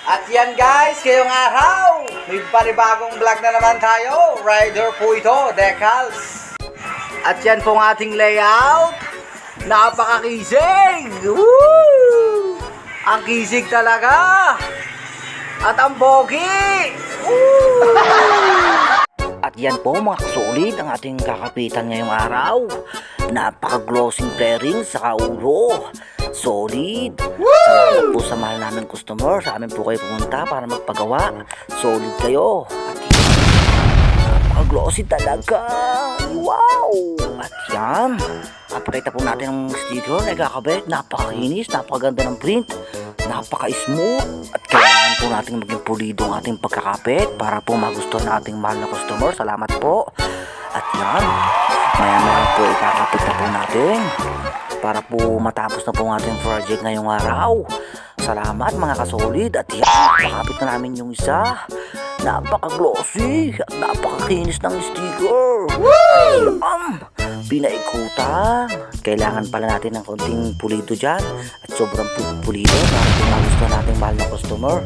At yan guys, ngayong araw, may panibagong vlog na naman tayo. Rider po ito, decals. At yan pong ating layout. Napakakisig! Woo! Ang kisig talaga! At ang bogi! Woo! At yan po mga kasulit ang ating kakapitan ngayong araw. Napaka-glossing bearing sa ulo. Solid. Salamat po sa mahal namin customer. Sa amin po kayo pumunta para magpagawa. Solid kayo. At napaka-glossy talaga. Wow! At yan. Napakita po natin ang sticker na ikakabit. Napakakinis. Napakaganda ng print. Napaka-smooth. At kailangan po natin maging pulido ang ating pagkakapit para po magustuhan ng ating mahal na customer. Salamat po. At yan. Maya-maya po ikakapit na po natin para po matapos na po ang ating project ngayong araw. Salamat mga kasolid. At yan, nakapit na namin yung isa. Napaka-glossy at napakakinis ng sticker. Yan, pinaikutan. Kailangan pala natin ng konting pulido dyan at sobrang pulido para po magustuhan natin mahal na customer.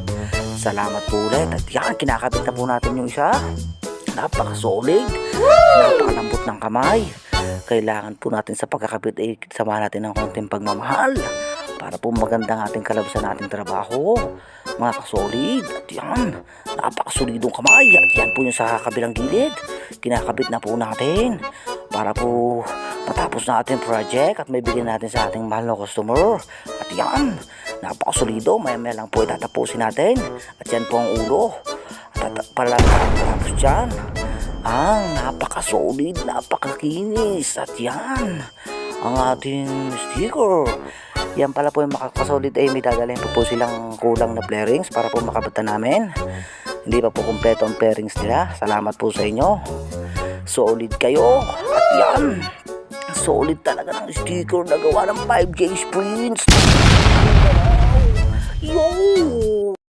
Salamat po ulit. At yan, kinakapit na po natin yung isa. Napaka-solid. Napakalambot ng kamay. Kailangan po natin sa pagkakabit ay samahan natin ng konting pagmamahal para po magandang ating kalabasan nating trabaho mga kasolid. At yan, napakasolidong kamay. At yan po yung sa kabilang gilid, kinakabit na po natin para po matapos na ating project at may bigyan natin sa ating mahal na customer. At yan, napakasolido. Maya-maya lang po itatapusin natin. At yan po ang ulo. At tapos dyan ang napaka-solid, napakakinis. At yan ang ating sticker. Yan pala po yung makakasolid ay may dadalhin po silang kulang na bearings para po makabata namin. Hindi pa po kumpleto ang bearings nila. Salamat po sa inyo. Solid kayo. At yan, solid talaga ng sticker na gawa ng 5J sprints. Yo!